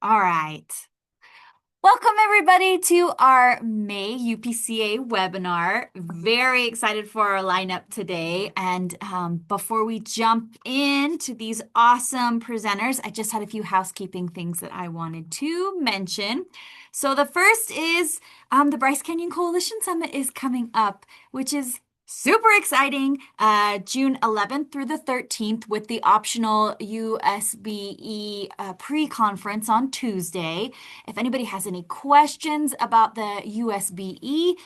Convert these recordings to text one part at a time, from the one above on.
All right. Welcome everybody to our May UPCA webinar. Very excited for our lineup today. And before we jump into these awesome presenters, I just had a few housekeeping things that I wanted to mention. So the first is the Bryce Canyon Coalition Summit is coming up, which is super exciting, June 11th through the 13th with the optional USBE pre-conference on Tuesday. If anybody has any questions about the USBE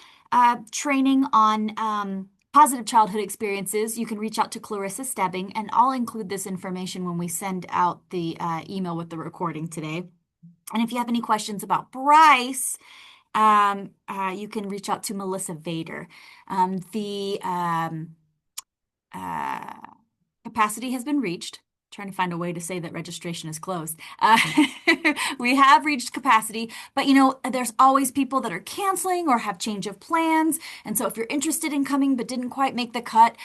training on positive childhood experiences, you can reach out to Clarissa Stebbing, and I'll include this information when we send out the email with the recording today. And if you have any questions about Bryce, you can reach out to Melissa Vader. The capacity has been reached. Trying to find a way to say that registration is closed. We have reached capacity, but there's always people that are canceling or have change of plans. And so if you're interested in coming but didn't quite make the cut,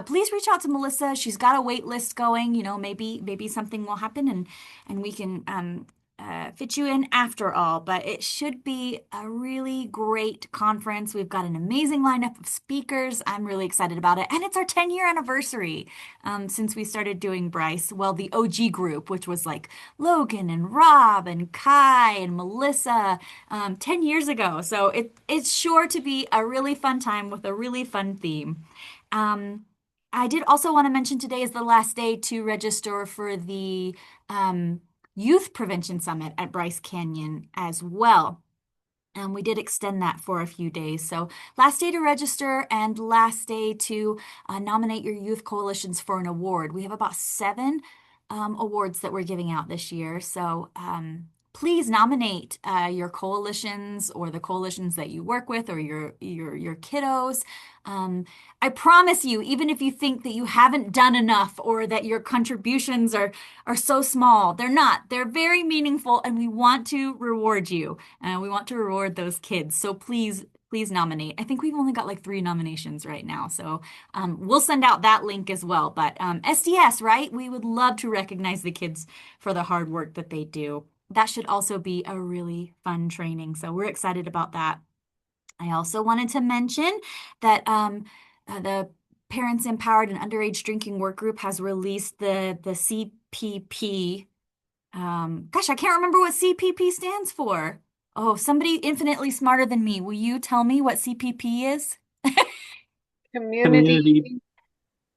please reach out to Melissa. She's got a wait list going. Maybe something will happen and we can fit you in after all, but it should be a really great conference. We've got an amazing lineup of speakers. I'm really excited about it. And it's our 10-year anniversary since we started doing Bryce. Well, the OG group, which was like Logan and Rob and Kai and Melissa 10 years ago. So it's sure to be a really fun time with a really fun theme. I did also want to mention today is the last day to register for the Youth Prevention Summit at Bryce Canyon as well. And we did extend that for a few days. So last day to register and last day to nominate your youth coalitions for an award. We have about 7 awards that we're giving out this year. So please nominate your coalitions or the coalitions that you work with or your kiddos. I promise you, even if you think that you haven't done enough or that your contributions are so small, they're not. They're very meaningful, and we want to reward you. We want to reward those kids. So please nominate. I think we've only got like 3 nominations right now. So we'll send out that link as well. But SDS, right? We would love to recognize the kids for the hard work that they do. That should also be a really fun training. So we're excited about that. I also wanted to mention that the Parents Empowered and Underage Drinking Work Group has released the CPP. Gosh, I can't remember what CPP stands for. Oh, somebody infinitely smarter than me. Will you tell me what CPP is? Community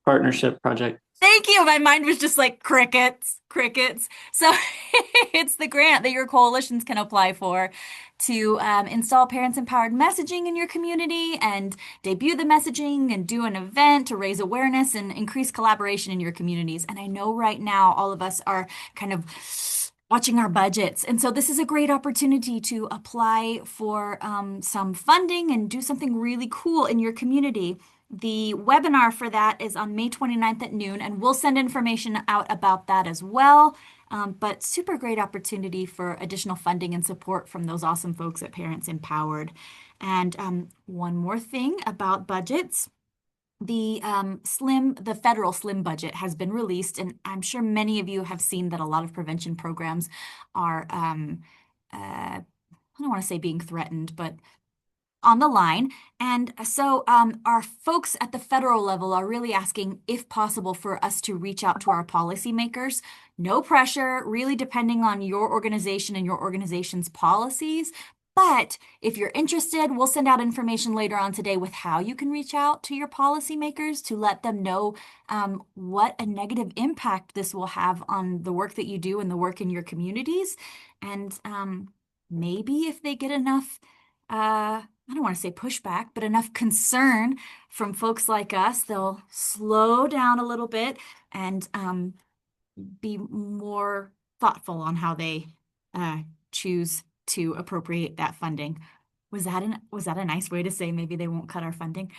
Partnership Project. Thank you. My mind was just like crickets, crickets. So it's the grant that your coalitions can apply for to install parents empowered messaging in your community and debut the messaging and do an event to raise awareness and increase collaboration in your communities. And I know right now all of us are kind of watching our budgets. And so this is a great opportunity to apply for some funding and do something really cool in your community. The webinar for that is on May 29th at noon, and we'll send information out about that as well. But super great opportunity for additional funding and support from those awesome folks at Parents Empowered. And one more thing about budgets. The federal SLIM budget has been released, and I'm sure many of you have seen that a lot of prevention programs are, I don't want to say being threatened, but on the line. And so our folks at the federal level are really asking, if possible, for us to reach out to our policymakers. No pressure, really depending on your organization and your organization's policies. But if you're interested, we'll send out information later on today with how you can reach out to your policymakers to let them know what a negative impact this will have on the work that you do and the work in your communities. And maybe if they get enough I don't want to say pushback, but enough concern from folks like us, they'll slow down a little bit and be more thoughtful on how they choose to appropriate that funding. Was that a nice way to say maybe they won't cut our funding?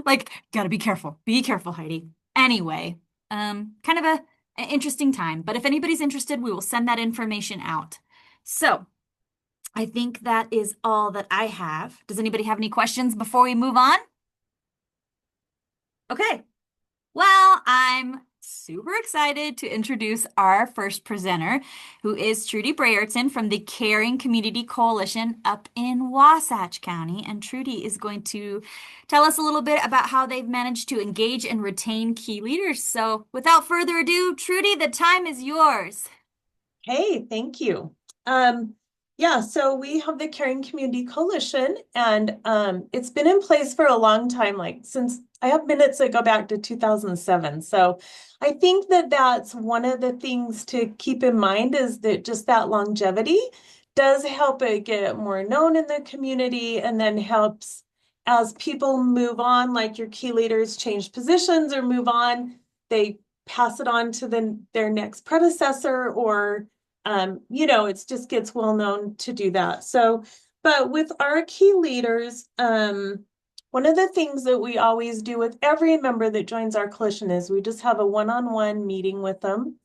Like, gotta be careful. Be careful, Heidi. Anyway, kind of an interesting time. But if anybody's interested, we will send that information out. So I think that is all that I have. Does anybody have any questions before we move on? Okay. Well, I'm super excited to introduce our first presenter, who is Trudy Brayerton from the Caring Community Coalition up in Wasatch County. And Trudy is going to tell us a little bit about how they've managed to engage and retain key leaders. So, without further ado, Trudy, the time is yours. Hey, thank you. Yeah, so we have the Caring Community Coalition, and it's been in place for a long time, like since I have minutes that go back to 2007. So I think that that's one of the things to keep in mind is that just that longevity does help it get more known in the community and then helps as people move on, like your key leaders change positions or move on, they pass it on to their next predecessor or it just gets well known to do that. So, but with our key leaders, one of the things that we always do with every member that joins our coalition is we just have a one-on-one meeting with them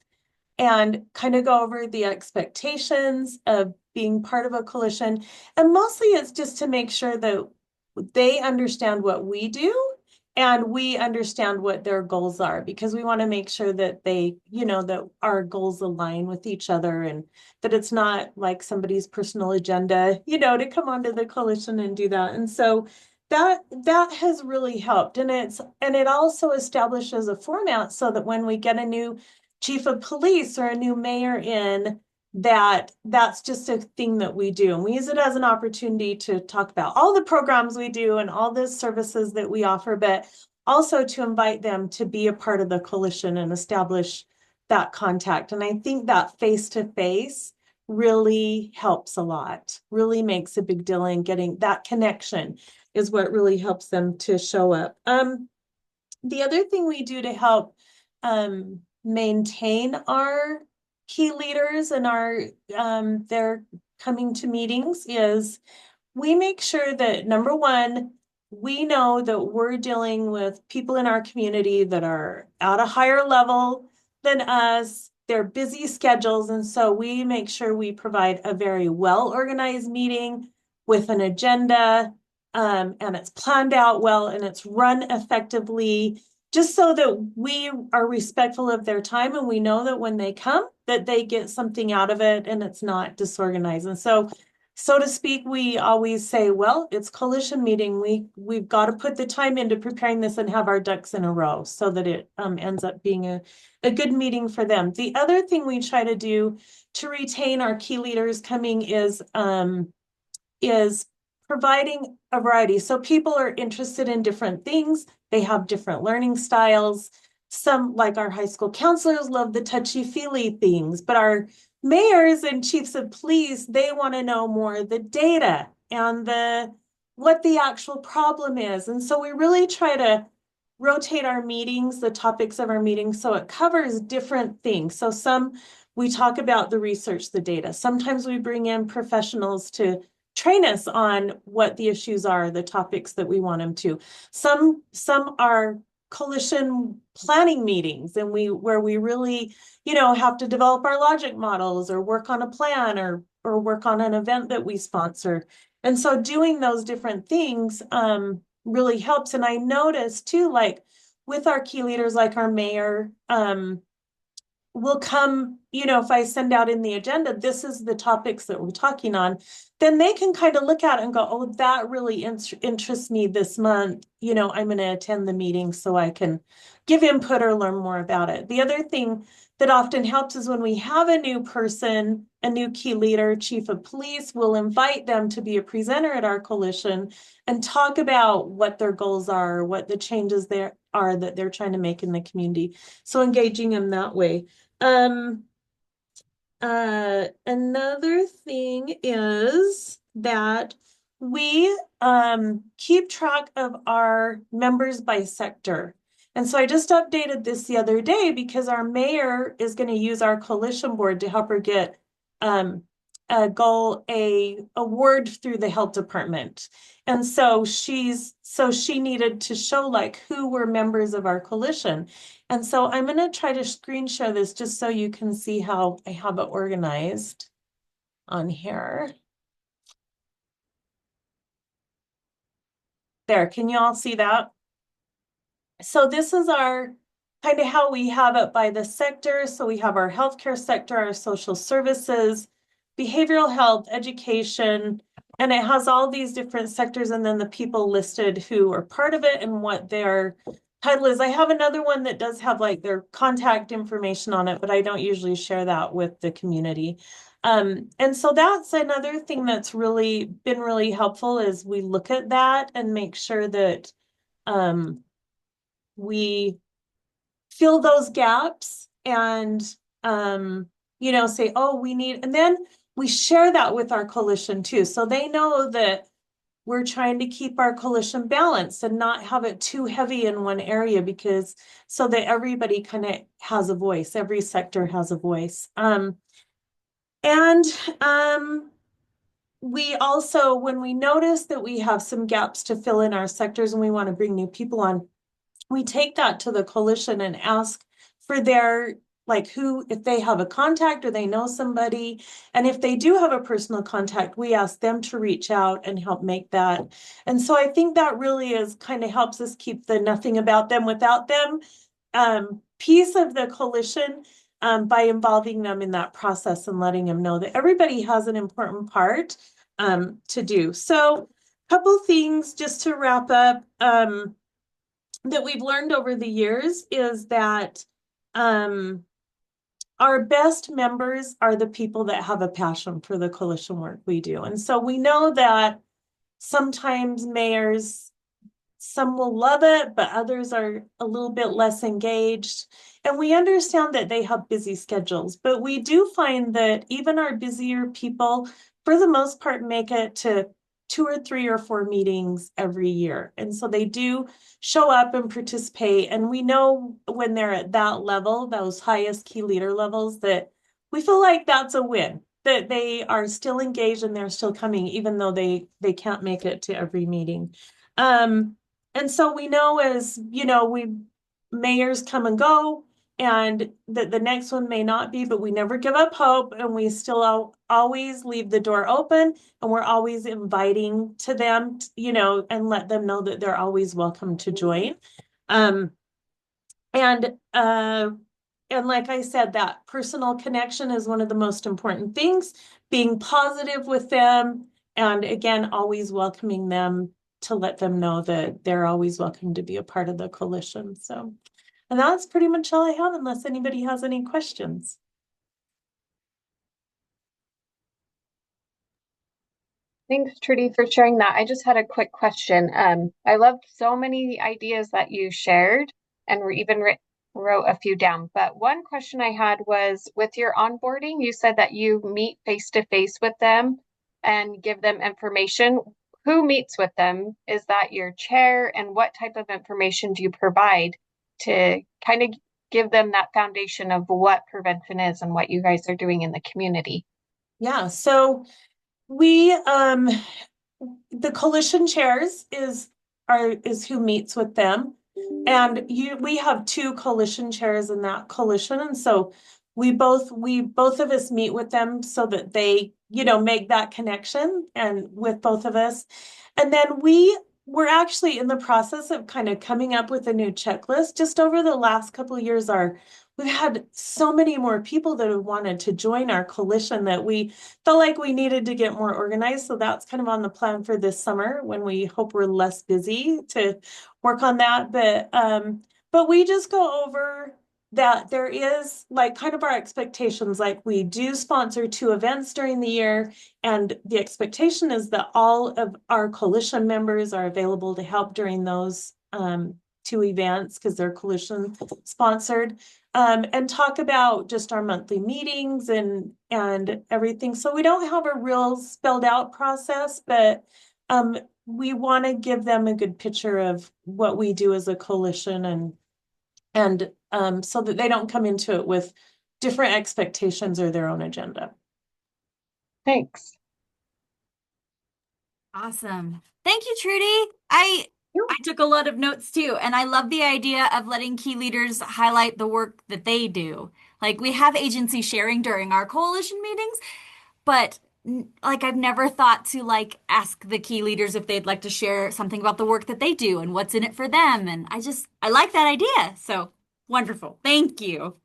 and kind of go over the expectations of being part of a coalition. And mostly it's just to make sure that they understand what we do and we understand what their goals are because we want to make sure that that our goals align with each other and that it's not like somebody's personal agenda, to come onto the coalition and do that. And so that has really helped. And it also establishes a format so that when we get a new chief of police or a new mayor in, that's just a thing that we do. And we use it as an opportunity to talk about all the programs we do and all the services that we offer, but also to invite them to be a part of the coalition and establish that contact. And I think that face-to-face really helps a lot, really makes a big deal in getting that connection is what really helps them to show up. The other thing we do to help maintain our key leaders and their coming to meetings is we make sure that number one, we know that we're dealing with people in our community that are at a higher level than us. They're busy schedules. And so we make sure we provide a very well-organized meeting with an agenda, and it's planned out well and it's run effectively just so that we are respectful of their time and we know that when they come that they get something out of it and it's not disorganized. And so to speak, we always say, well, it's coalition meeting. We've got to put the time into preparing this and have our ducks in a row so that it ends up being a good meeting for them. The other thing we try to do to retain our key leaders coming is providing a variety. So people are interested in different things. They have different learning styles. Some, like our high school counselors, love the touchy-feely things, but our mayors and chiefs of police, they want to know more the data and what the actual problem is. And so we really try to rotate our meetings, the topics of our meetings, so it covers different things. So we talk about the research, the data. Sometimes we bring in professionals to train us on what the issues are, the topics that we want them to. Some are coalition planning meetings and where we really, have to develop our logic models or work on a plan or work on an event that we sponsor. And so doing those different things really helps. And I noticed too, like with our key leaders, like our mayor, will come, if I send out in the agenda, this is the topics that we're talking on, then they can kind of look at it and go, oh, that really interests me this month. I'm going to attend the meeting so I can give input or learn more about it. The other thing that often helps is when we have a new person, a new key leader, chief of police, we'll invite them to be a presenter at our coalition and talk about what their goals are, what the changes there are that they're trying to make in the community. So engaging them that way. Another thing is that we keep track of our members by sector. And so I just updated this the other day because our mayor is going to use our coalition board to help her get a award through the health department. And so she needed to show like who were members of our coalition. And so I'm going to try to screen share this just so you can see how I have it organized on here. There, can you all see that? So this is our kind of how we have it by the sector. So we have our healthcare sector, our social services, behavioral health, education, and it has all these different sectors and then the people listed who are part of it and what their title is. I have another one that does have like their contact information on it, but I don't usually share that with the community. And so that's another thing that's really been really helpful is we look at that and make sure that we fill those gaps and say, oh, we need, and then we share that with our coalition too. So they know that we're trying to keep our coalition balanced and not have it too heavy in one area because so that everybody kind of has a voice, every sector has a voice. And we also, when we notice that we have some gaps to fill in our sectors and we want to bring new people on, we take that to the coalition and ask for their, like who, if they have a contact or they know somebody. And if they do have a personal contact, we ask them to reach out and help make that. And so I think that really is kind of helps us keep the nothing about them without them piece of the coalition by involving them in that process and letting them know that everybody has an important part to do. So a couple things just to wrap up. That we've learned over the years is that our best members are the people that have a passion for the coalition work we do. And so we know that sometimes mayors, some will love it, but others are a little bit less engaged. And we understand that they have busy schedules, but we do find that even our busier people, for the most part, make it to 2 or 3 or 4 meetings every year. And so they do show up and participate. And we know when they're at that level, those highest key leader levels, that we feel like that's a win, that they are still engaged and they're still coming, even though they can't make it to every meeting. And so we know as, we mayors come and go and that the next one may not be, but we never give up hope and we still always leave the door open and we're always inviting to them, and let them know that they're always welcome to join. And like I said, that personal connection is one of the most important things, being positive with them. And again, always welcoming them to let them know that they're always welcome to be a part of the coalition. So, and that's pretty much all I have, unless anybody has any questions. Thanks, Trudy, for sharing that. I just had a quick question. I loved so many ideas that you shared, and we even wrote a few down. But one question I had was with your onboarding, you said that you meet face to face with them and give them information. Who meets with them? Is that your chair? And what type of information do you provide to kind of give them that foundation of what prevention is and what you guys are doing in the community? Yeah, so we the coalition chairs is who meets with them. And we have 2 coalition chairs in that coalition. And so we both of us meet with them so that they, make that connection and with both of us. And then we're actually in the process of kind of coming up with a new checklist. Just over the last couple of years, we've had so many more people that have wanted to join our coalition that we felt like we needed to get more organized. So that's kind of on the plan for this summer when we hope we're less busy to work on that. But we just go over that there is like kind of our expectations, like we do sponsor 2 events during the year. And the expectation is that all of our coalition members are available to help during those 2 events because they're coalition sponsored. And talk about just our monthly meetings and everything. So we don't have a real spelled out process, but we want to give them a good picture of what we do as a coalition and so that they don't come into it with different expectations or their own agenda. Thanks. Awesome. Thank you, Trudy. I took a lot of notes too, and I love the idea of letting key leaders highlight the work that they do. Like we have agency sharing during our coalition meetings, but like I've never thought to like ask the key leaders if they'd like to share something about the work that they do and what's in it for them. And I like that idea. So Wonderful. Thank you.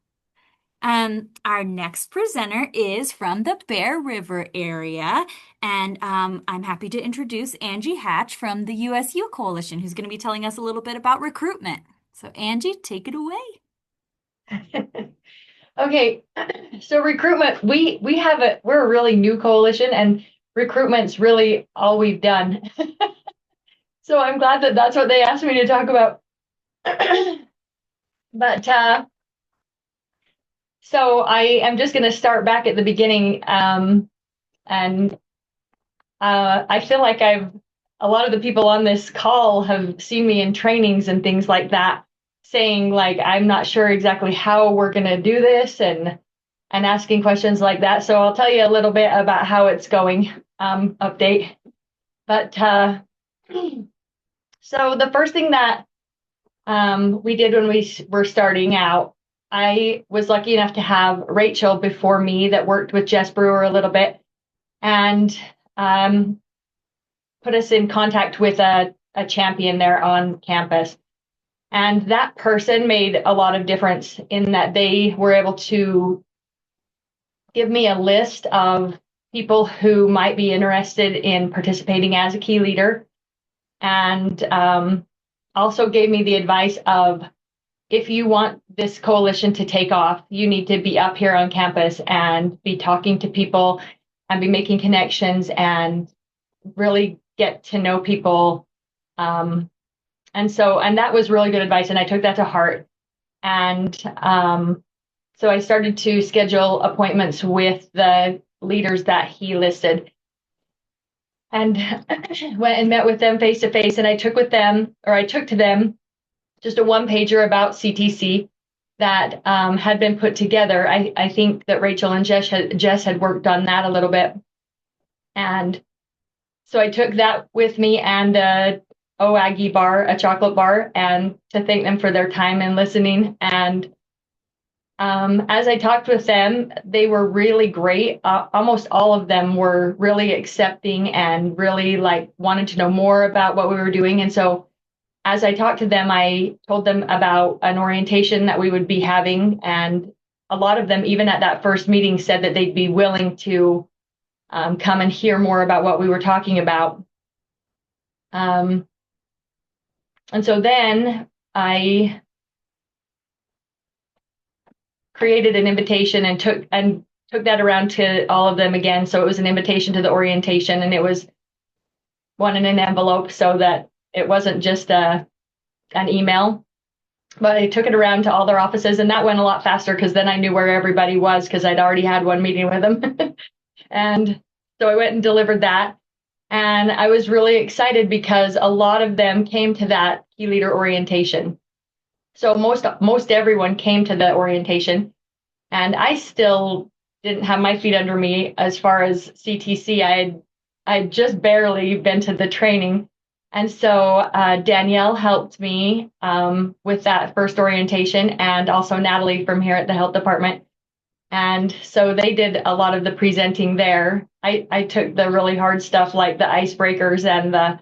Our next presenter is from the Bear River area, and I'm happy to introduce Angie Hatch from the USU Coalition, who's going to be telling us a little bit about recruitment. So, Angie, take it away. Okay, so recruitment, we're a really new coalition, and recruitment's really all we've done. So I'm glad that that's what they asked me to talk about. But so I am just going to start back at the beginning, and I feel like a lot of the people on this call have seen me in trainings and things like that, saying like, I'm not sure exactly how we're going to do this, and asking questions like that. So I'll tell you a little bit about how it's going, update. But so the first thing that we did when we were starting out, I was lucky enough to have Rachel before me that worked with Jess Brewer a little bit, and put us in contact with a champion there on campus. And that person made a lot of difference in that they were able to give me a list of people who might be interested in participating as a key leader, and also gave me the advice of, if you want this coalition to take off, you need to be up here on campus and be talking to people and be making connections and really get to know people. And that was really good advice, and I took that to heart. And so I started to schedule appointments with the leaders that he listed, and went and met with them face to face. And I took to them just a one-pager about CTC that had been put together. I think that Rachel and Jess had worked on that a little bit. And so I took that with me, and Aggie bar, a chocolate bar, and to thank them for their time and listening. And as I talked with them, they were really great. Almost all of them were really accepting and really like wanted to know more about what we were doing. And so as I talked to them, I told them about an orientation that we would be having. And a lot of them, even at that first meeting, said that they'd be willing to come and hear more about what we were talking about. And so then I created an invitation and took that around to all of them again. So it was an invitation to the orientation, and it was one in an envelope so that it wasn't just an email. But I took it around to all their offices, and that went a lot faster because then I knew where everybody was because I'd already had one meeting with them. And so I went and delivered that. And I was really excited because a lot of them came to that key leader orientation. So most everyone came to the orientation, and I still didn't have my feet under me as far as CTC. I'd just barely been to the training. And so Danielle helped me with that first orientation, and also Natalie from here at the health department. And so they did a lot of the presenting there. I took the really hard stuff like the icebreakers and the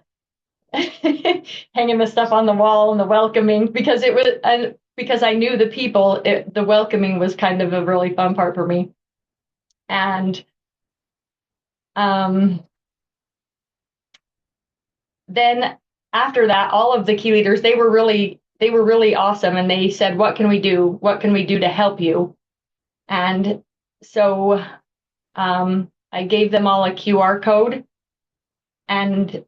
hanging the stuff on the wall and the welcoming, because I knew the people. The welcoming was kind of a really fun part for me. And then after that, all of the key leaders, they were really awesome, and they said, what can we do? What can we do to help you? And so I gave them all a QR code, and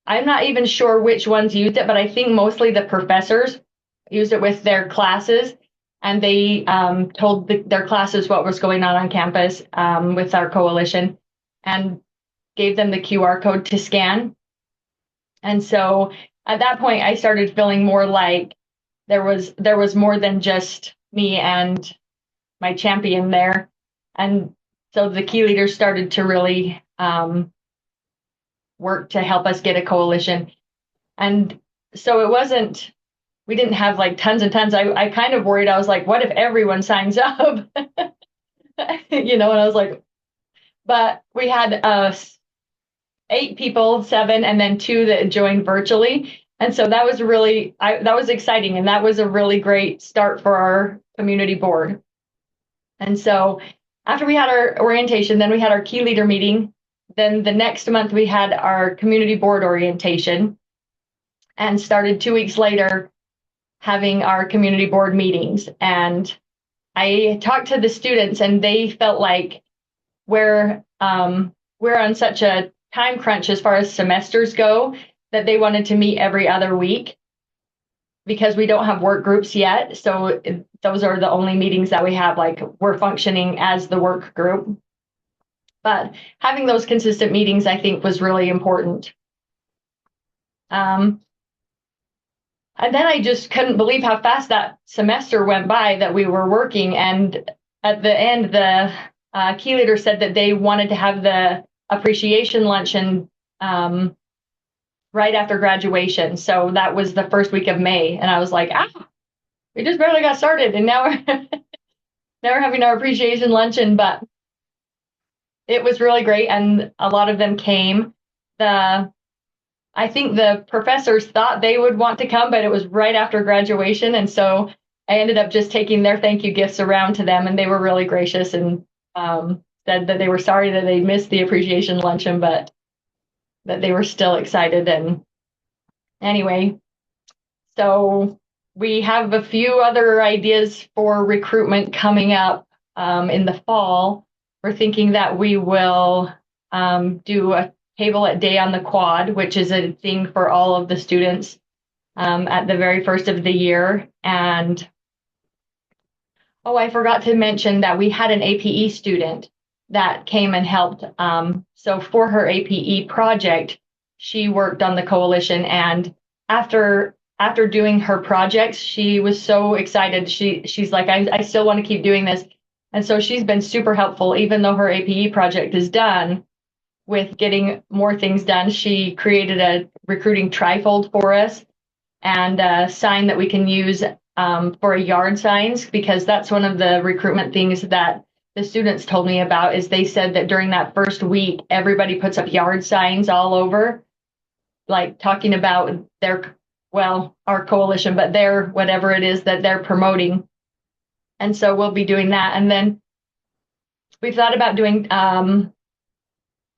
I'm not even sure which ones used it, but I think mostly the professors used it with their classes, and they told their classes what was going on campus with our coalition, and gave them the QR code to scan. And so at that point, I started feeling more like there was more than just me and my champion there. And so the key leaders started to really work to help us get a coalition. And so we didn't have like tons and tons. I kind of worried. I was like, what if everyone signs up? And I was like, but we had 8 people, 7, and then 2 that joined virtually. And so that was really, that was exciting. And that was a really great start for our community board. And so after we had our orientation, then we had our key leader meeting. Then the next month we had our community board orientation, and started 2 weeks later having our community board meetings. And I talked to the students, and they felt like we're on such a time crunch as far as semesters go that they wanted to meet every other week because we don't have work groups yet. So those are the only meetings that we have, like we're functioning as the work group. But having those consistent meetings, I think, was really important. And then I just couldn't believe how fast that semester went by that we were working. And at the end, the key leader said that they wanted to have the appreciation luncheon right after graduation. So that was the first week of May. And I was like, we just barely got started. And now now we're having our appreciation luncheon. But it was really great. And a lot of them came. I think the professors thought they would want to come, but it was right after graduation. And so I ended up just taking their thank you gifts around to them, and they were really gracious and said that they were sorry that they missed the appreciation luncheon, but that they were still excited. And anyway, so we have a few other ideas for recruitment coming up in the fall. We're thinking that we will do a table at day on the quad, which is a thing for all of the students at the very first of the year. And I forgot to mention that we had an APE student that came and helped. So for her APE project, she worked on the coalition, and after doing her projects, she was so excited. She's like, I still want to keep doing this. And so she's been super helpful, even though her APE project is done. With getting more things done, she created a recruiting trifold for us and a sign that we can use for yard signs, because that's one of the recruitment things that the students told me about. Is they said that during that first week, everybody puts up yard signs all over, like talking about our coalition, but their whatever it is that they're promoting. And so we'll be doing that. And then we've thought about doing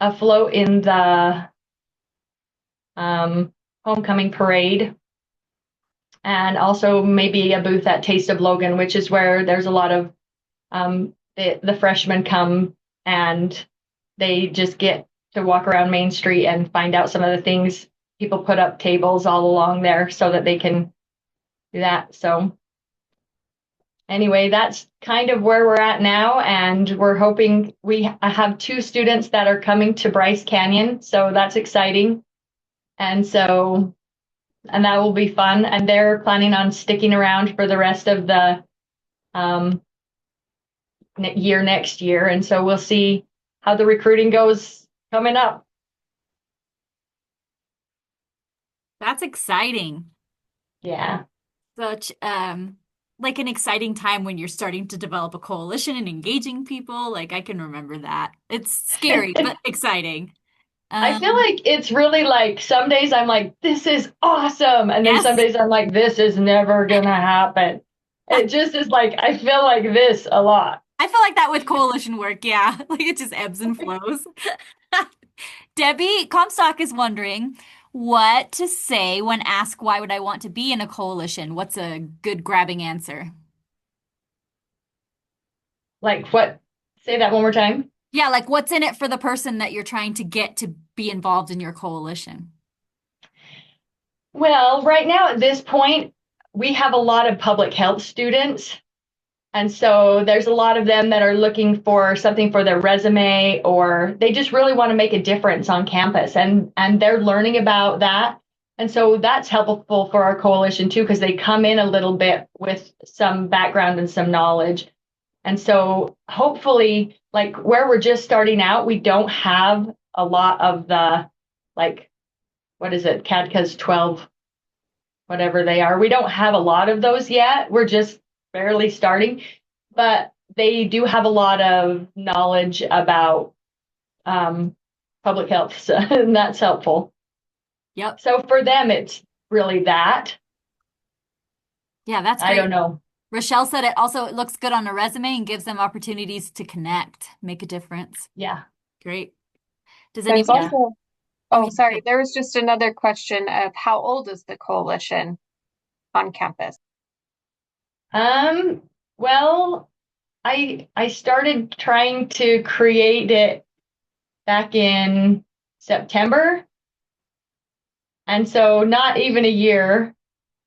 a float in the homecoming parade, and also maybe a booth at Taste of Logan, which is where there's a lot of the freshmen come, and they just get to walk around Main Street and find out some of the things. People put up tables all along there so that they can do that. So anyway, that's kind of where we're at now, and we're hoping I have 2 students that are coming to Bryce Canyon, so that's exciting. And that will be fun, and they're planning on sticking around for the rest of the year next year, and so we'll see how the recruiting goes coming up. That's exciting. Yeah. Such like an exciting time when you're starting to develop a coalition and engaging people. Like I can remember that. It's scary, but exciting. I feel like it's really like some days I'm like, this is awesome. And then some days I'm like, this is never going to happen. It just is like, I feel like this a lot. I feel like that with coalition work. Yeah. Like it just ebbs and flows. Debbie Comstock is wondering what to say when asked, why would I want to be in a coalition? What's a good grabbing answer? Like what? Say that one more time. Yeah, like what's in it for the person that you're trying to get to be involved in your coalition? Well, right now at this point, we have a lot of public health students. And so there's a lot of them that are looking for something for their resume, or they just really want to make a difference on campus, and they're learning about that. And so that's helpful for our coalition too, because they come in a little bit with some background and some knowledge. And so hopefully, like where we're just starting out, we don't have a lot of the, like, what is it, CADCA's 12, whatever they are. We don't have a lot of those yet. We're just barely starting, but they do have a lot of knowledge about public health, so, and that's helpful. Yep. So for them, it's really that. Yeah, that's I great. don't know. Rochelle said it looks good on a resume and gives them opportunities to connect, make a difference. Yeah. Great. Does There's anybody? also, Oh, oh, yeah, sorry, good. there was just another question of how old is the coalition on campus? Well, I started trying to create it back in September, and so not even a year.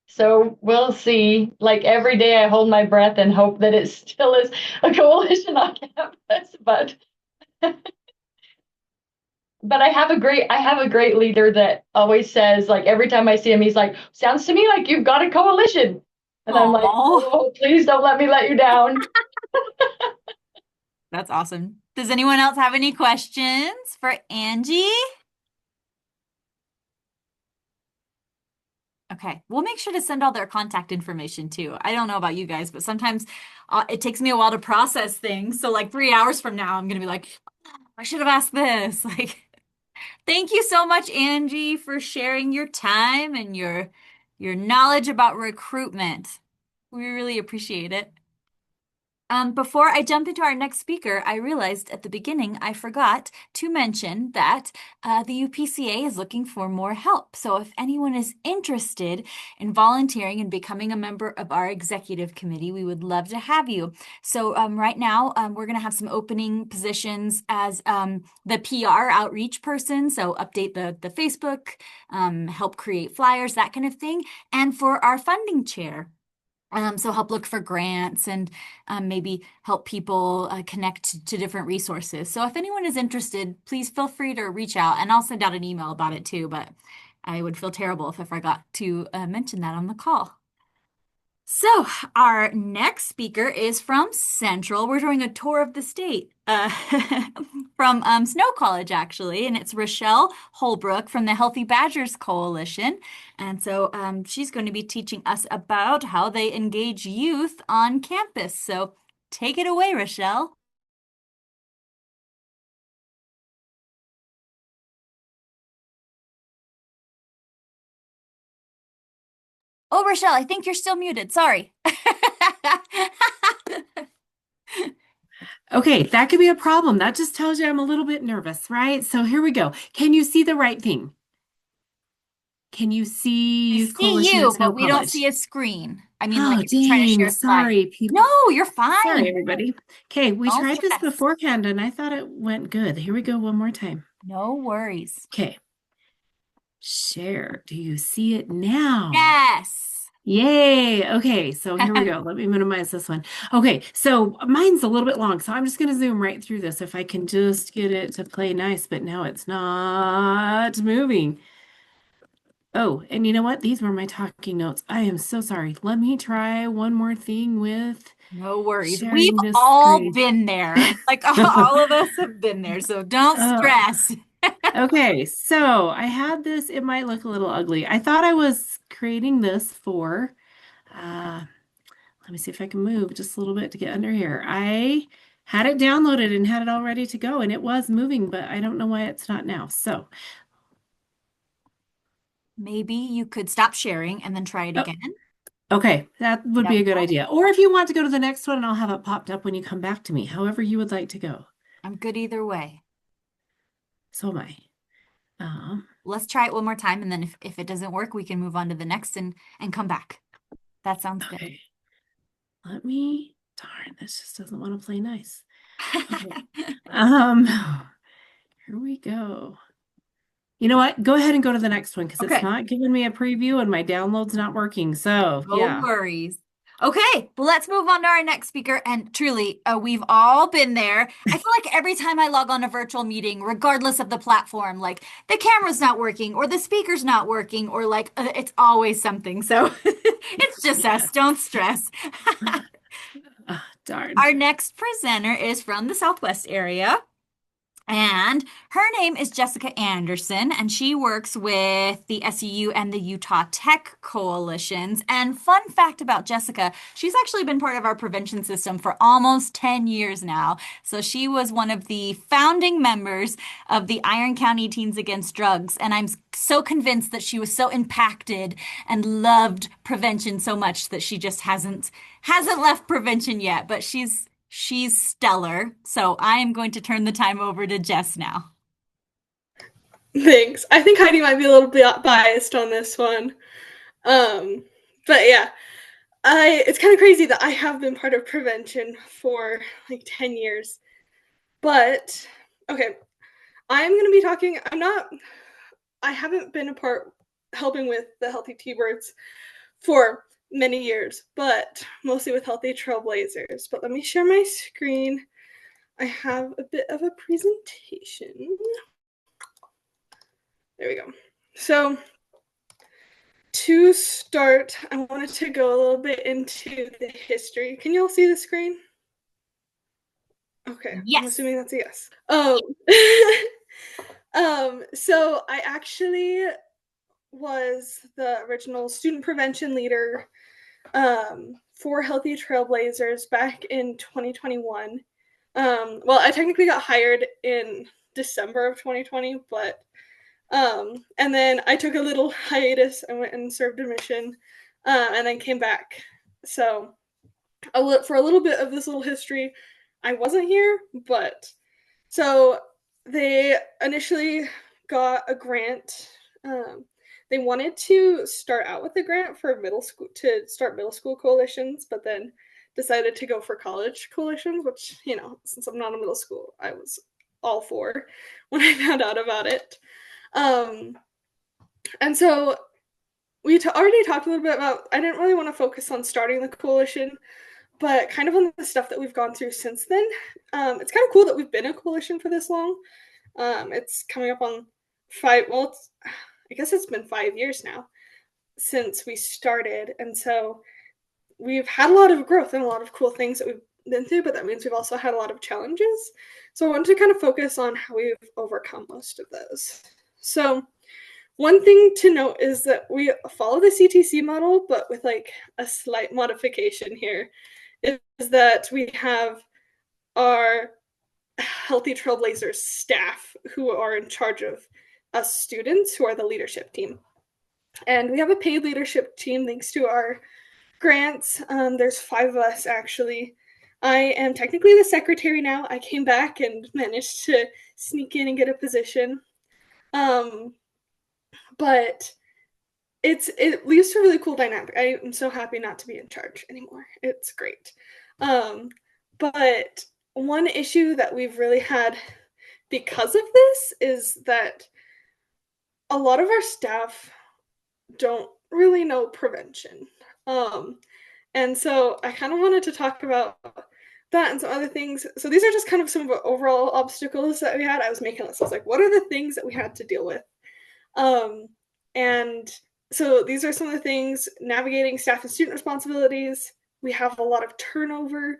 So we'll see. Like every day I hold my breath and hope that it still is a coalition on campus, but I have a great leader that always says, like, every time I see him, he's like, sounds to me like you've got a coalition. And I'm like, Aw, oh, please don't let me let you down. that's awesome. Does anyone else have any questions for Angie? Okay, we'll make sure to send all their contact information too. I don't know about you guys, but sometimes it takes me a while to process things. So like 3 hours from now, I'm gonna be like, I should have asked this. Like, thank you so much, Angie, for sharing your time and your knowledge about recruitment. We really appreciate it. Before I jump into our next speaker, I realized at the beginning I forgot to mention that the UPCA is looking for more help. So if anyone is interested in volunteering and becoming a member of our executive committee, we would love to have you. So right now, we're going to have some opening positions as the PR outreach person. So update the Facebook, help create flyers, that kind of thing. And for our funding chair. So help look for grants and maybe help people connect to different resources. So if anyone is interested, please feel free to reach out and I'll send out an email about it too, but I would feel terrible if I forgot to mention that on the call. So our next speaker is from Central. We're doing a tour of the state from Snow College, actually, and it's Rochelle Holbrook from the Healthy Badgers Coalition. And so she's going to be teaching us about how they engage youth on campus. So take it away, Rochelle. Oh, Rochelle, I think you're still muted. Sorry. Okay, that could be a problem. That just tells you I'm a little bit nervous, right? So here we go. Can you see the right thing? Can you see I Youth see Coalition at you, Snow but we don't College? see a screen. I mean, Oh, like if you're trying to share dang. a slide. Sorry, people. No, you're Sorry, fine. everybody. Okay, we Don't tried this stress. beforehand and I thought it went good. Here we go one more time. No worries. Okay. Share. Do you see it now? Yes. Yay. Okay, so here we go. Let me minimize this one. Okay, so mine's a little bit long, so I'm just going to zoom right through this if I can just get it to play nice, but now it's not moving. Oh, and you know what? These were my talking notes. I am so sorry. Let me try one more thing with No worries. We've sharing this all screen. been there. Like all of us have been there. So don't Oh. stress. Okay, so I had this, it might look a little ugly. I thought I was creating this for, let me see if I can move just a little bit to get under here. I had it downloaded and had it all ready to go and it was moving, but I don't know why it's not now. So Maybe you could stop sharing and then try it Oh. again. okay, that would be a good Yeah. idea. Or if you want to go to the next one, I'll have it popped up when you come back to me, however you would like to go. I'm good either way. So am I. Let's try it one more time, and then if it doesn't work, we can move on to the next and come back. That sounds good. Okay. Let me, darn, this just doesn't want to play nice. Okay. Here we go. You know what? Go ahead and go to the next one because Okay. it's not giving me a preview and my download's not working. So, No yeah. worries. Okay, well, let's move on to our next speaker. And truly, we've all been there. I feel like every time I log on a virtual meeting, regardless of the platform, like the camera's not working or the speaker's not working or like it's always something. So it's just us. Don't stress. Darn. Our next presenter is from the Southwest area. And her name is Jessica Anderson, and she works with the SUU and the Utah Tech Coalitions. And fun fact about Jessica, she's actually been part of our prevention system for almost 10 years now. So she was one of the founding members of the Iron County Teens Against Drugs. And I'm so convinced that she was so impacted and loved prevention so much that she just hasn't left prevention yet, but she's stellar. So I am going to turn the time over to Jess now. Thanks. I think Heidi might be a little bit biased on this one. But yeah, it's kind of crazy that I have been part of prevention for like 10 years. But okay, I'm going to be talking, I haven't been a part helping with the Healthy T-Birds for many years, but mostly with Healthy Trailblazers. But let me share my screen. I have a bit of a presentation. There we go. So to start, I wanted to go a little bit into the history. Can you all see the screen? Okay, Yes. I'm assuming that's a yes. So I actually was the original student prevention leader for Healthy Trailblazers back in 2021. Well, I technically got hired in December of 2020, but and then I took a little hiatus. I went and served a mission, and then came back. So for a little bit of this little history, I wasn't here, but so they initially got a grant. They wanted to start out with a grant for middle school coalitions, but then decided to go for college coalitions, which, since I'm not in middle school, I was all for when I found out about it. And so we already talked a little bit about, I didn't really want to focus on starting the coalition, but kind of on the stuff that we've gone through since then. It's kind of cool that we've been a coalition for this long. It's coming up on I guess it's been 5 years now since we started. And so we've had a lot of growth and a lot of cool things that we've been through, but that means we've also had a lot of challenges. So I wanted to kind of focus on how we've overcome most of those. So one thing to note is that we follow the CTC model, but with like a slight modification here, is that we have our Healthy Trailblazers staff who are in charge of us students who are the leadership team. And we have a paid leadership team thanks to our grants. There's 5 of us actually. I am technically the secretary now. I came back and managed to sneak in and get a position. But it leads to a really cool dynamic. I am so happy not to be in charge anymore. It's great. But one issue that we've really had because of this is that a lot of our staff don't really know prevention. And so I kind of wanted to talk about that and some other things. So these are just kind of some of the overall obstacles that we had. I was making lists. I was like, what are the things that we had to deal with? And so these are some of the things: navigating staff and student responsibilities. We have a lot of turnover,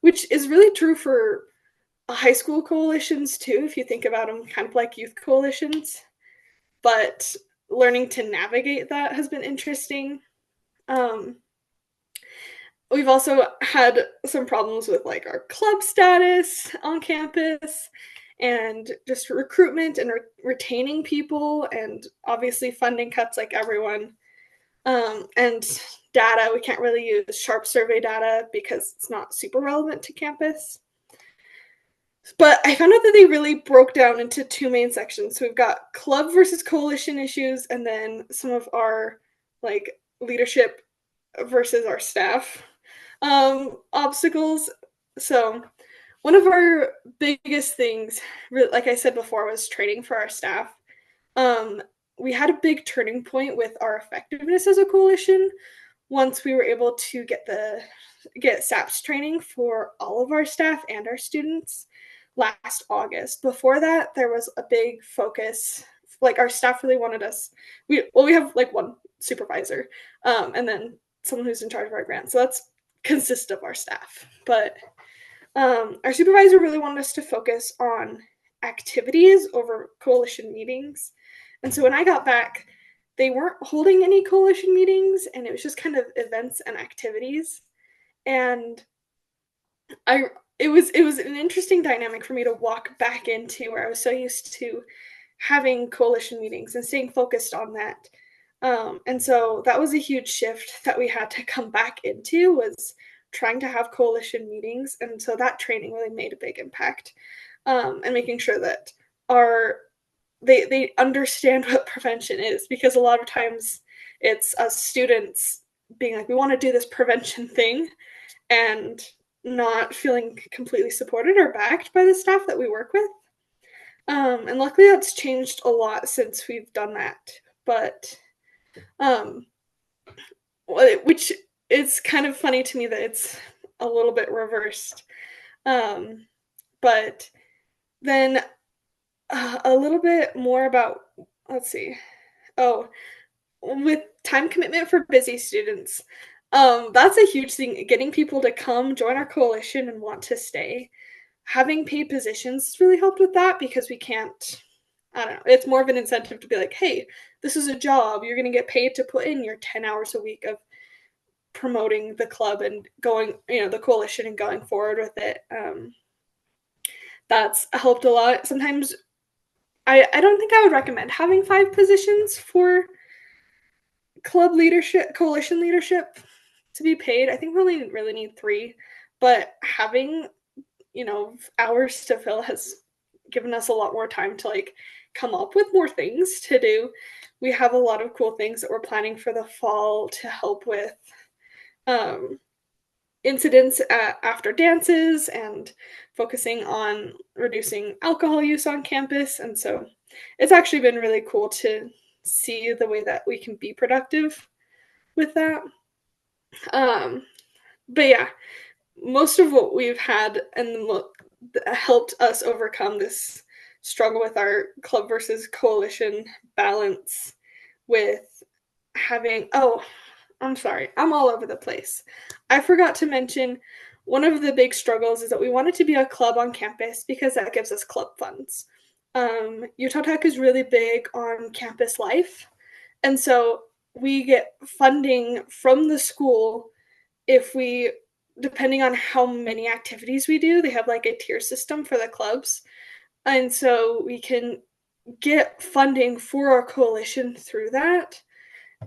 which is really true for high school coalitions too, if you think about them kind of like youth coalitions. But learning to navigate that has been interesting. We've also had some problems with like our club status on campus and just recruitment and retaining people, and obviously funding cuts like everyone. And data, we can't really use Sharp survey data because it's not super relevant to campus. But I found out that they really broke down into 2 main sections. So we've got club versus coalition issues, and then some of our like leadership versus our staff obstacles. So one of our biggest things, like I said before, was training for our staff. We had a big turning point with our effectiveness as a coalition once we were able to get SAPS training for all of our staff and our students last August. Before that, there was a big focus, like our staff really wanted us. We have like one supervisor, and then someone who's in charge of our grant. So that's consists of our staff. But our supervisor really wanted us to focus on activities over coalition meetings. And so when I got back, they weren't holding any coalition meetings, and it was just kind of events and activities. And it was an interesting dynamic for me to walk back into, where I was so used to having coalition meetings and staying focused on that. And so that was a huge shift that we had to come back into, was trying to have coalition meetings. And so that training really made a big impact, and making sure that they understand what prevention is, because a lot of times it's us students being like, we want to do this prevention thing, and not feeling completely supported or backed by the staff that we work with. And luckily that's changed a lot since we've done that. But which is kind of funny to me that it's a little bit reversed. But then a little bit more about, let's see. Oh, with time commitment for busy students. That's a huge thing. Getting people to come join our coalition and want to stay. Having paid positions really helped with that, because we can't, I don't know, it's more of an incentive to be like, hey, this is a job. You're going to get paid to put in your 10 hours a week of promoting the club and going, the coalition, and going forward with it. That's helped a lot. Sometimes I don't think I would recommend having 5 positions for club leadership, coalition leadership to be paid. I think we only really need 3, but having, hours to fill has given us a lot more time to come up with more things to do. We have a lot of cool things that we're planning for the fall to help with incidents after dances, and focusing on reducing alcohol use on campus. And so it's actually been really cool to see the way that we can be productive with that. But yeah, most of what we've had and helped us overcome this struggle with our club versus coalition balance with having, I'm sorry, I'm all over the place. I forgot to mention, one of the big struggles is that we wanted to be a club on campus because that gives us club funds. Utah Tech is really big on campus life, and so we get funding from the school if we, depending on how many activities we do, they have a tier system for the clubs. And so we can get funding for our coalition through that.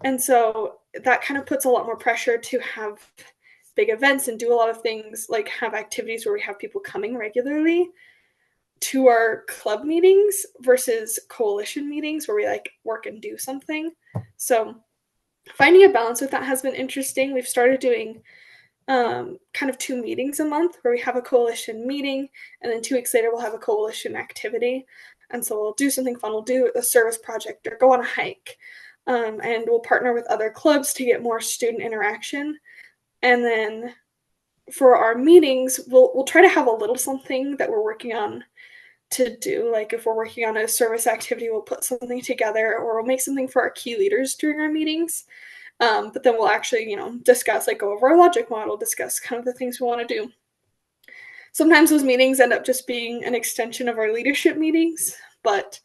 And so that kind of puts a lot more pressure to have big events and do a lot of things, have activities where we have people coming regularly to our club meetings versus coalition meetings where we work and do something. So finding a balance with that has been interesting. We've started doing kind of 2 meetings a month, where we have a coalition meeting, and then 2 weeks later we'll have a coalition activity. And so we'll do something fun. We'll do a service project or go on a hike, and we'll partner with other clubs to get more student interaction. And then for our meetings, we'll try to have a little something that we're working on to do. If we're working on a service activity, we'll put something together, or we'll make something for our key leaders during our meetings. But then we'll actually, discuss, go over our logic model, discuss kind of the things we want to do. Sometimes those meetings end up just being an extension of our leadership meetings, but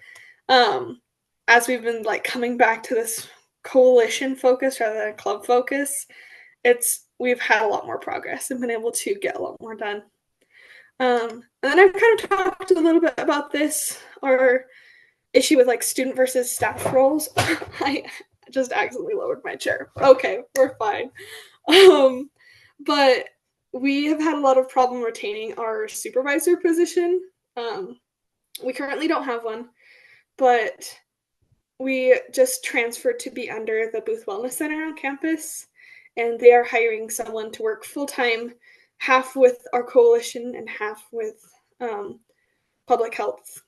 as we've been coming back to this coalition focus rather than club focus, we've had a lot more progress and been able to get a lot more done. And then I've kind of talked a little bit about this, our issue with student versus staff roles. I just accidentally lowered my chair. Okay, we're fine. But we have had a lot of problem retaining our supervisor position. We currently don't have one, but we just transferred to be under the Booth Wellness Center on campus, and they are hiring someone to work full-time, half with our coalition and half with public health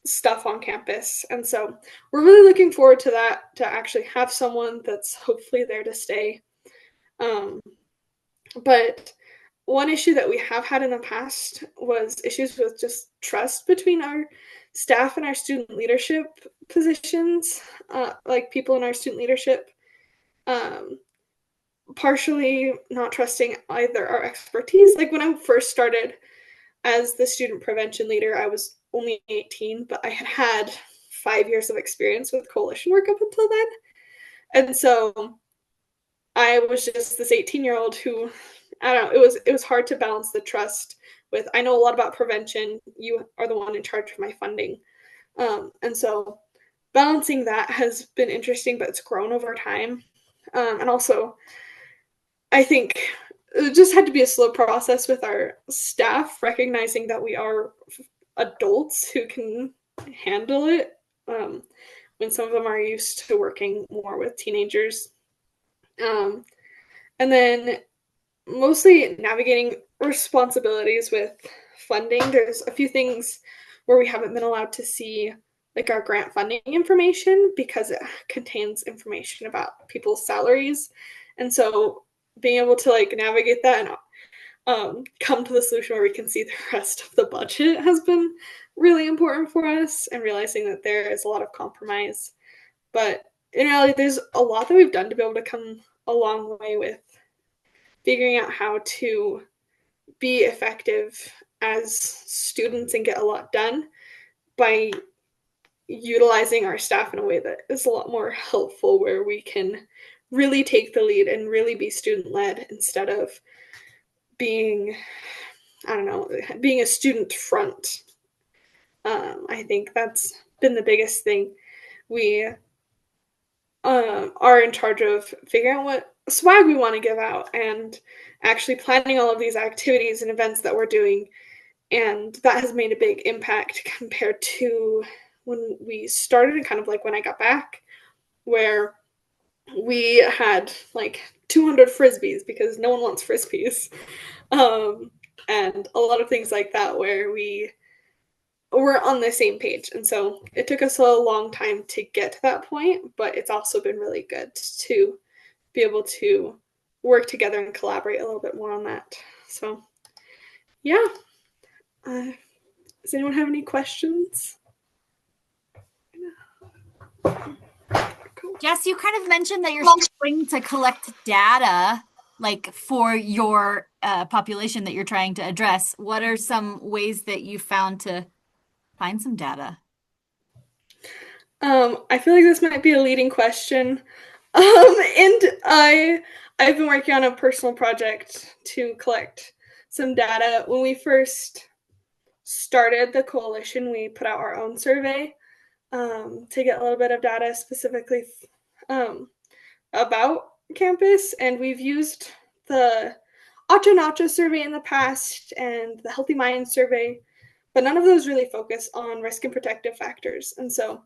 stuff on campus. And so we're really looking forward to that, to actually have someone that's hopefully there to stay. But one issue that we have had in the past was issues with just trust between our staff and our student leadership positions, people in our student leadership, partially not trusting either our expertise. When I first started as the student prevention leader, I was only 18, but I had 5 years of experience with coalition work up until then. And so I was just this 18-year-old who, I don't know, it was hard to balance the trust with, I know a lot about prevention, you are the one in charge of my funding. And so balancing that has been interesting, but it's grown over time. And also, I think it just had to be a slow process with our staff, recognizing that we are adults who can handle it, when some of them are used to working more with teenagers. And then mostly navigating responsibilities with funding. There's a few things where we haven't been allowed to see like our grant funding information because it contains information about people's salaries. And so being able to like navigate that and come to the solution where we can see the rest of the budget has been really important for us, and realizing that there is a lot of compromise. But in reality, there's a lot that we've done to be able to come a long way with figuring out how to be effective as students and get a lot done by utilizing our staff in a way that is a lot more helpful, where we can really take the lead and really be student-led instead of being, I don't know, being a student front. I think that's been the biggest thing. We are in charge of figuring out what swag we want to give out and actually planning all of these activities and events that we're doing. And that has made a big impact compared to when we started, and kind of like when I got back, where we had like 200 frisbees because no one wants frisbees. And a lot of things like that where we were on the same page. And so it took us a long time to get to that point, but it's also been really good to be able to work together and collaborate a little bit more on that. So yeah. Does anyone have any questions? Cool. Jess, you kind of mentioned that you're starting to collect data like for your population that you're trying to address. What are some ways that you found to find some data? I feel like this might be a leading question. And I've been working on a personal project to collect some data. When we first started the coalition, we put out our own survey to get a little bit of data specifically about campus, and we've used the Acho Nacho survey in the past and the Healthy Minds survey, but none of those really focus on risk and protective factors. And so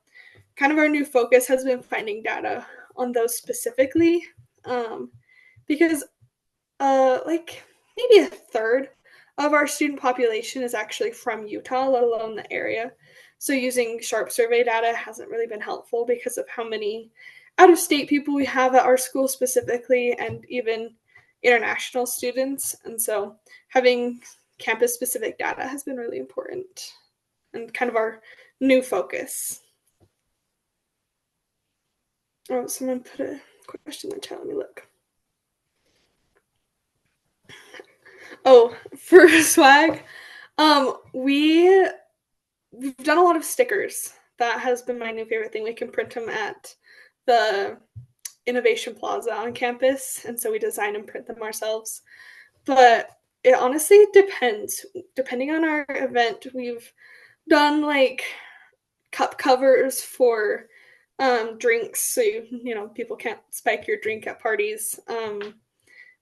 kind of our new focus has been finding data on those specifically, because like maybe a third of our student population is actually from Utah, let alone the area. So using Sharp survey data hasn't really been helpful because of how many out-of-state people we have at our school specifically, and even international students. And so having campus-specific data has been really important and kind of our new focus. Oh, someone put a question in the chat. Let me look. Oh, for swag, we've done a lot of stickers. That has been my new favorite thing. We can print them at the Innovation Plaza on campus, and so we design and print them ourselves. But it honestly depends. Depending on our event, we've done like cup covers for drinks, so you know people can't spike your drink at parties.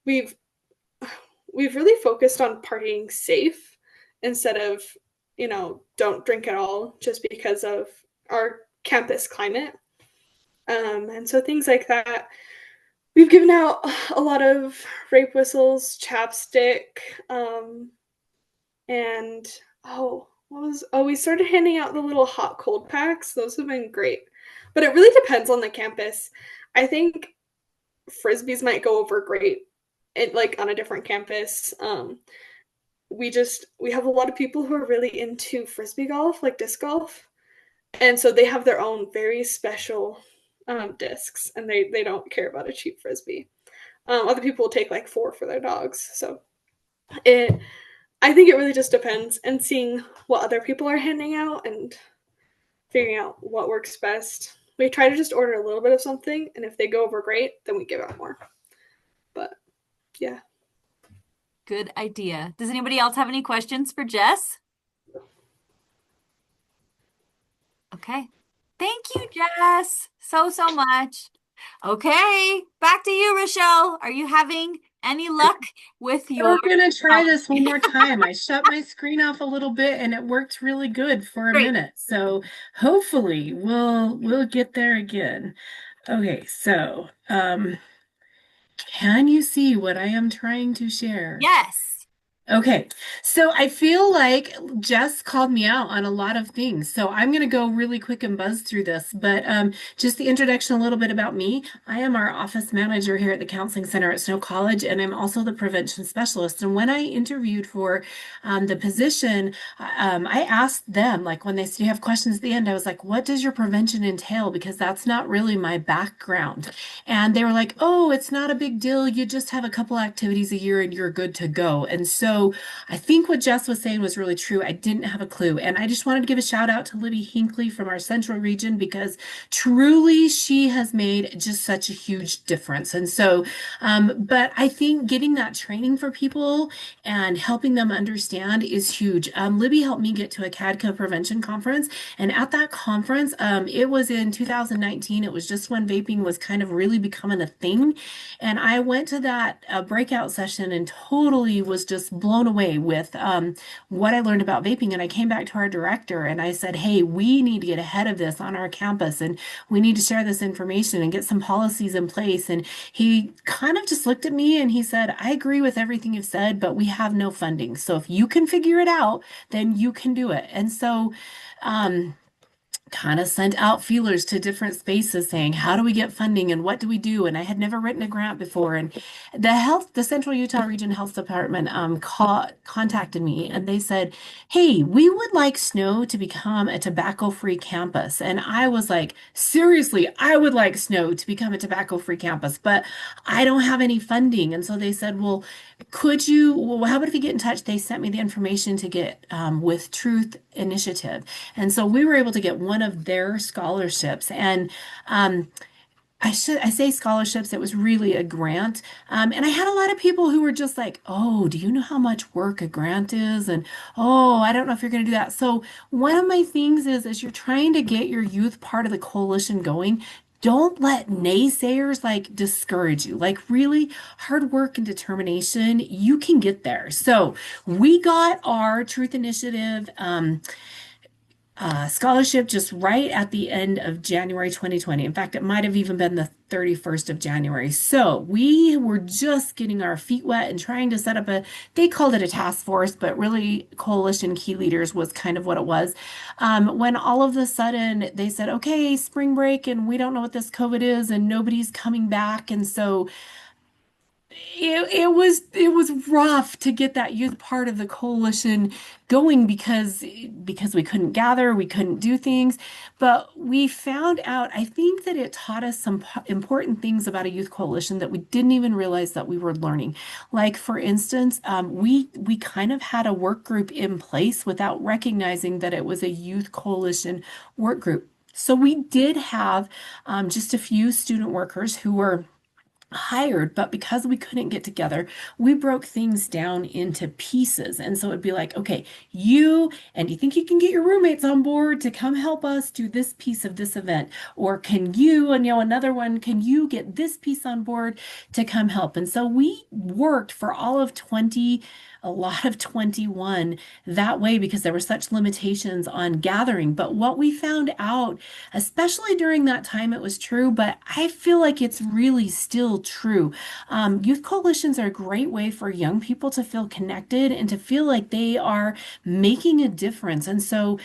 We've really focused on partying safe instead of, you know, don't drink at all, just because of our campus climate. And so things like that. We've given out a lot of rape whistles, chapstick, and we started handing out the little hot cold packs. Those have been great. But it really depends on the campus. I think frisbees might go over great like on a different campus. We have a lot of people who are really into frisbee golf, like disc golf. And so they have their own very special discs, and they don't care about a cheap frisbee. Other people will take like 4 for their dogs. So I think it really just depends, and seeing what other people are handing out and figuring out what works best. We try to just order a little bit of something, and if they go over great, then we give out more. But yeah. Good idea. Does anybody else have any questions for Jess? Okay. Thank you, Jess, so much. Okay, back to you, Rochelle. Are you having any luck with your... We're gonna try this one more time. I shut my screen off a little bit and it worked really good for a Great. minute. So hopefully we'll get there again. Okay, so can you see what I am trying to share? Yes. Okay, so I feel like Jess called me out on a lot of things. So I'm going to go really quick and buzz through this. But just the introduction, a little bit about me. I am our office manager here at the Counseling Center at Snow College, and I'm also the prevention specialist. And when I interviewed for the position, I asked them, like when they said you have questions at the end, I was like, what does your prevention entail? Because that's not really my background. And they were like, oh, it's not a big deal. You just have a couple activities a year and you're good to go. And so I think what Jess was saying was really true. I didn't have a clue. And I just wanted to give a shout out to Libby Hinckley from our central region because truly she has made just such a huge difference. And so, but I think getting that training for people and helping them understand is huge. Libby helped me get to a CAARE prevention conference. And at that conference, it was in 2019. It was just when vaping was kind of really becoming a thing. And I went to that breakout session and totally was just blown away with what I learned about vaping. And I came back to our director and I said, hey, we need to get ahead of this on our campus and we need to share this information and get some policies in place. And he kind of just looked at me and he said, I agree with everything you've said, but we have no funding. So if you can figure it out, then you can do it. And so, kind of sent out feelers to different spaces saying, how do we get funding and what do we do? And I had never written a grant before. And the Central Utah Region Health Department contacted me and they said, hey, we would like Snow to become a tobacco-free campus. And I was like, seriously, I would like Snow to become a tobacco-free campus, but I don't have any funding. And so they said, well, how about if you get in touch? They sent me the information to get with Truth Initiative. And so we were able to get one of their scholarships. And I say scholarships, it was really a grant. And I had a lot of people who were just like, oh, do you know how much work a grant is? And oh, I don't know if you're going to do that. So one of my things is as you're trying to get your youth part of the coalition going, don't let naysayers like discourage you. Like really hard work and determination, you can get there. So we got our Truth Initiative scholarship just right at the end of January 2020. In fact, it might have even been the 31st of January. So we were just getting our feet wet and trying to set up they called it a task force, but really Coalition Key Leaders was kind of what it was. When all of a sudden they said, okay, spring break and we don't know what this COVID is and nobody's coming back. And so it was rough to get that youth part of the coalition going because we couldn't gather, we couldn't do things, but we found out, I think that it taught us some important things about a youth coalition that we didn't even realize that we were learning. Like for instance, we kind of had a work group in place without recognizing that it was a youth coalition work group. So we did have just a few student workers who were hired, but because we couldn't get together, we broke things down into pieces. And so it'd be like, okay, do you think you can get your roommates on board to come help us do this piece of this event? Or can you, and another one, can you get this piece on board to come help? And so we worked for all of 20, a lot of 21 that way because there were such limitations on gathering. But what we found out, especially during that time, it was true, but I feel like it's really still true. Youth coalitions are a great way for young people to feel connected and to feel like they are making a difference. And so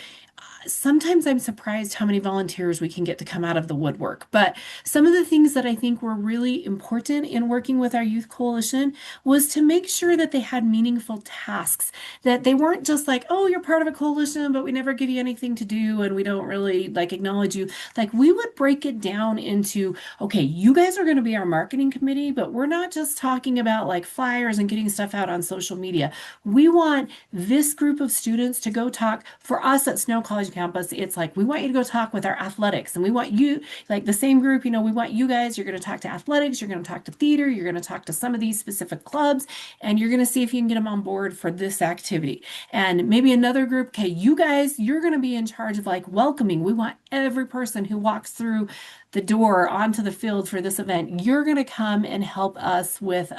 sometimes I'm surprised how many volunteers we can get to come out of the woodwork. But some of the things that I think were really important in working with our youth coalition was to make sure that they had meaningful tasks, that they weren't just like, oh, you're part of a coalition, but we never give you anything to do and we don't really like acknowledge you. Like we would break it down into, okay, you guys are going to be our marketing marketing committee, but we're not just talking about like flyers and getting stuff out on social media. We want this group of students to go talk. For us at Snow College campus, it's like we want you to go talk with our athletics, and we want you, like the same group, we want you guys, you're going to talk to athletics, you're going to talk to theater, you're going to talk to some of these specific clubs, and you're going to see if you can get them on board for this activity. And maybe another group, okay, you guys, you're going to be in charge of like welcoming. We want every person who walks through the door onto the field for this event. You're going to come and help us with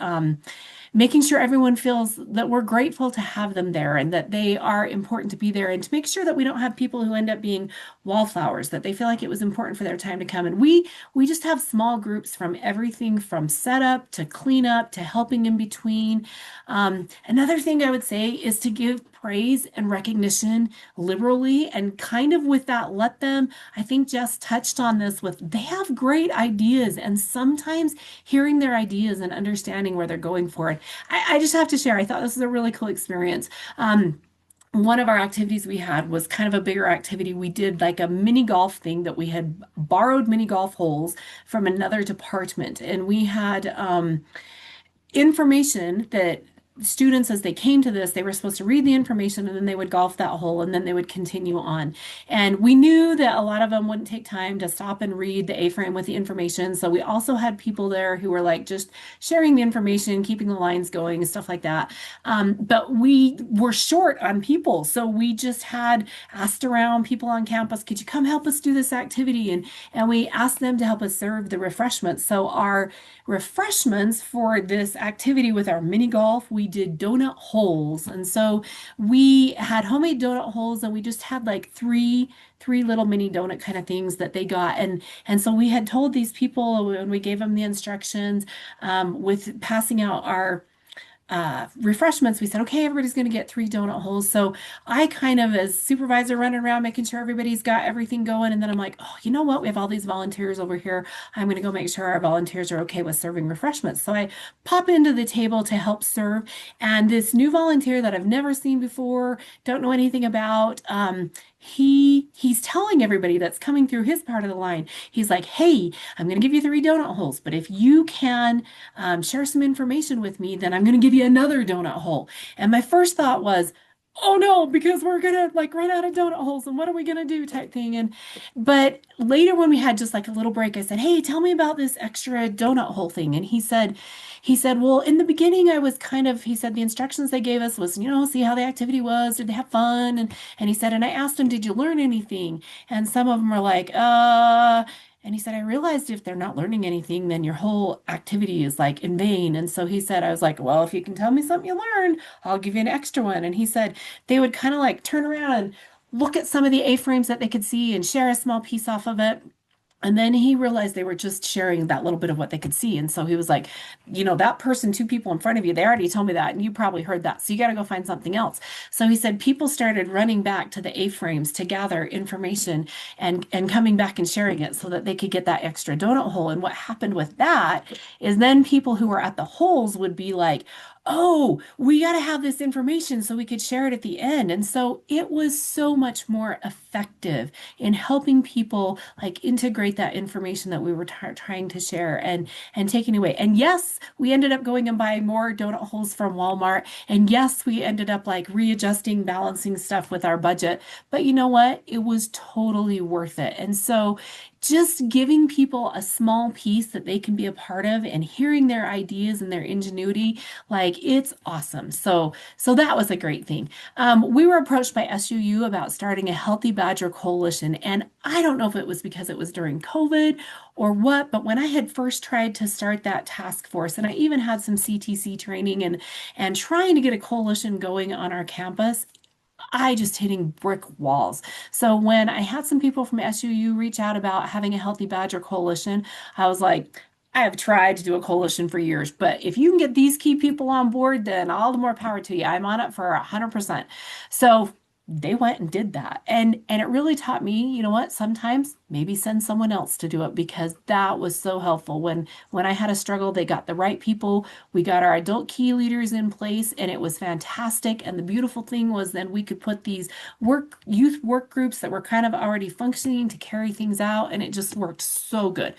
making sure everyone feels that we're grateful to have them there and that they are important to be there, and to make sure that we don't have people who end up being wallflowers, that they feel like it was important for their time to come. And we just have small groups from everything from setup to cleanup to helping in between. Another thing I would say is to give praise and recognition liberally, and kind of with that, let them, I think Jess touched on this with, they have great ideas, and sometimes hearing their ideas and understanding where they're going for it. I just have to share, I thought this was a really cool experience. One of our activities we had was kind of a bigger activity. We did like a mini golf thing that we had borrowed mini golf holes from another department, and we had information that students, as they came to this, they were supposed to read the information and then they would golf that hole and then they would continue on. And we knew that a lot of them wouldn't take time to stop and read the A-frame with the information. So we also had people there who were like just sharing the information, keeping the lines going and stuff like that. But we were short on people. So we just had asked around people on campus, could you come help us do this activity? And we asked them to help us serve the refreshments. So our refreshments for this activity with our mini golf, we did donut holes. And so we had homemade donut holes, and we just had like three little mini donut kind of things that they got. And so we had told these people when we gave them the instructions with passing out our refreshments, we said, okay, everybody's going to get 3 donut holes. So I kind of, as supervisor, running around making sure everybody's got everything going. And then I'm like, oh, you know what? We have all these volunteers over here. I'm going to go make sure our volunteers are okay with serving refreshments. So I pop into the table to help serve. And this new volunteer that I've never seen before, don't know anything about, he's telling everybody that's coming through his part of the line, he's like, hey, I'm going to give you 3 donut holes, but if you can share some information with me, then I'm going to give you another donut hole. And my first thought was, oh no, because we're gonna like run out of donut holes and what are we gonna do type thing. But later when we had just like a little break, I said, hey, tell me about this extra donut hole thing. And he said, well, in the beginning I was he said the instructions they gave us was, see how the activity was, did they have fun? And he said, and I asked them, did you learn anything? And some of them were like, and he said, I realized if they're not learning anything, then your whole activity is like in vain. And so he said, I was like, well, if you can tell me something you learned, I'll give you an extra one. And he said they would kind of like turn around and look at some of the A-frames that they could see and share a small piece off of it. And then he realized they were just sharing that little bit of what they could see. And so he was like, that person, 2 people in front of you, they already told me that, and you probably heard that. So you got to go find something else. So he said people started running back to the A-frames to gather information and coming back and sharing it so that they could get that extra donut hole. And what happened with that is then people who were at the holes would be like, oh, we got to have this information so we could share it at the end. And so it was so much more effective in helping people like integrate that information that we were trying to share and taking away. And yes, we ended up going and buying more donut holes from Walmart. And yes, we ended up like readjusting, balancing stuff with our budget. But you know what? It was totally worth it. And so just giving people a small piece that they can be a part of and hearing their ideas and their ingenuity, like it's awesome. So that was a great thing. We were approached by SUU about starting a Healthy Badger Coalition. And I don't know if it was because it was during COVID or what, but when I had first tried to start that task force, and I even had some CTC training and trying to get a coalition going on our campus, I just hitting brick walls. So when I had some people from SUU reach out about having a Healthy Badger Coalition, I was like, I have tried to do a coalition for years, but if you can get these key people on board, then all the more power to you. I'm on it for 100%. So they went and did that. And it really taught me, you know what, sometimes maybe send someone else to do it, because that was so helpful. When I had a struggle, they got the right people. We got our adult key leaders in place, and it was fantastic. And the beautiful thing was then we could put these youth work groups that were kind of already functioning to carry things out, and it just worked so good.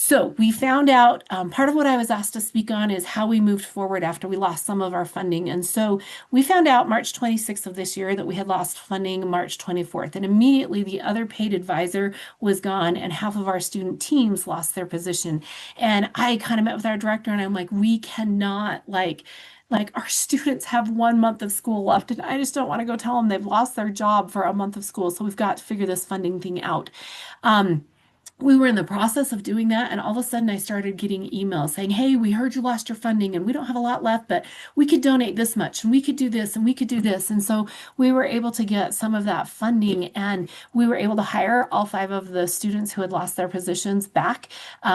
So we found out part of what I was asked to speak on is how we moved forward after we lost some of our funding. And so we found out March 26th of this year that we had lost funding March 24th. And immediately the other paid advisor was gone and half of our student teams lost their position. And I kind of met with our director and I'm like, we cannot like our students have 1 month of school left, and I just don't want to go tell them they've lost their job for a month of school. So we've got to figure this funding thing out. Um, we were in the process of doing that, and all of a sudden I started getting emails saying, hey, we heard you lost your funding and we don't have a lot left, but we could donate this much and we could do this and we could do this. And so we were able to get some of that funding and we were able to hire all 5 of the students who had lost their positions back.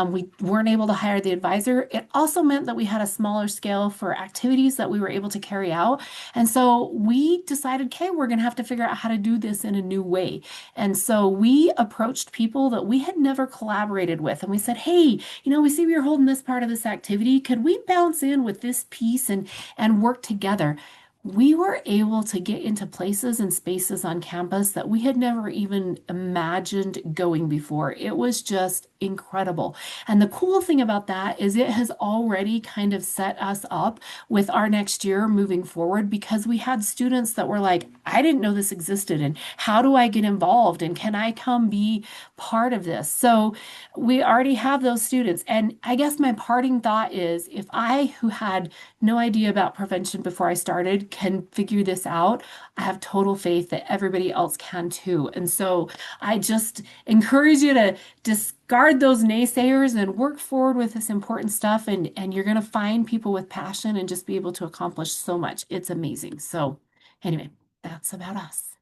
We weren't able to hire the advisor. It also meant that we had a smaller scale for activities that we were able to carry out. And so we decided, okay, we're going to have to figure out how to do this in a new way. And so we approached people that we had never collaborated with. And we said, hey, we see you're holding this part of this activity. Could we bounce in with this piece and work together? We were able to get into places and spaces on campus that we had never even imagined going before. It was just incredible. And the cool thing about that is it has already kind of set us up with our next year moving forward because we had students that were like, I didn't know this existed, and how do I get involved? And can I come be part of this? So we already have those students. And I guess my parting thought is if I, who had no idea about prevention before I started, can figure this out, I have total faith that everybody else can too. And so I just encourage you to discard those naysayers and work forward with this important stuff. And you're going to find people with passion and just be able to accomplish so much. It's amazing. So anyway, that's about us.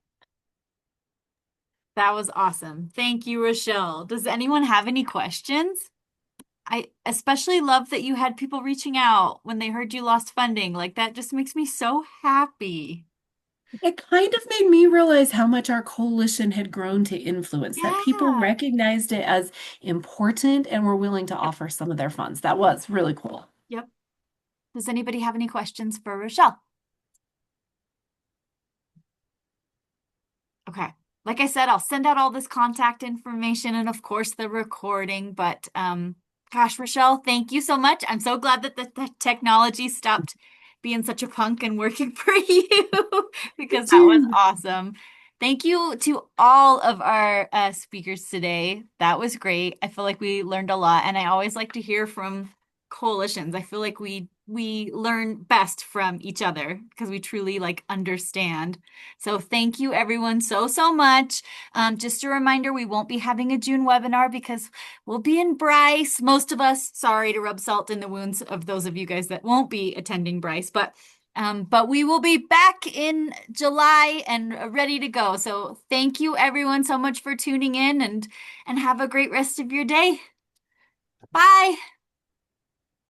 That was awesome. Thank you, Rochelle. Does anyone have any questions? I especially love that you had people reaching out when they heard you lost funding. Like that just makes me so happy. It kind of made me realize how much our coalition had grown to influence, that people Yeah. recognized it as important and were willing to offer some of their funds. That was really cool. Yep. Does anybody have any questions for Rochelle? Okay. Like I said, I'll send out all this contact information and of course the recording, but gosh, Rochelle, thank you so much. I'm so glad that the technology stopped being such a punk and working for you because that was awesome. Thank you to all of our speakers today. That was great. I feel like we learned a lot, and I always like to hear from coalitions. I feel like we learn best from each other because we truly understand. So thank you everyone so much. Just a reminder, we won't be having a June webinar because we'll be in Bryce. Most of us, sorry to rub salt in the wounds of those of you guys that won't be attending Bryce, but we will be back in July and ready to go. So thank you everyone so much for tuning in and have a great rest of your day. Bye.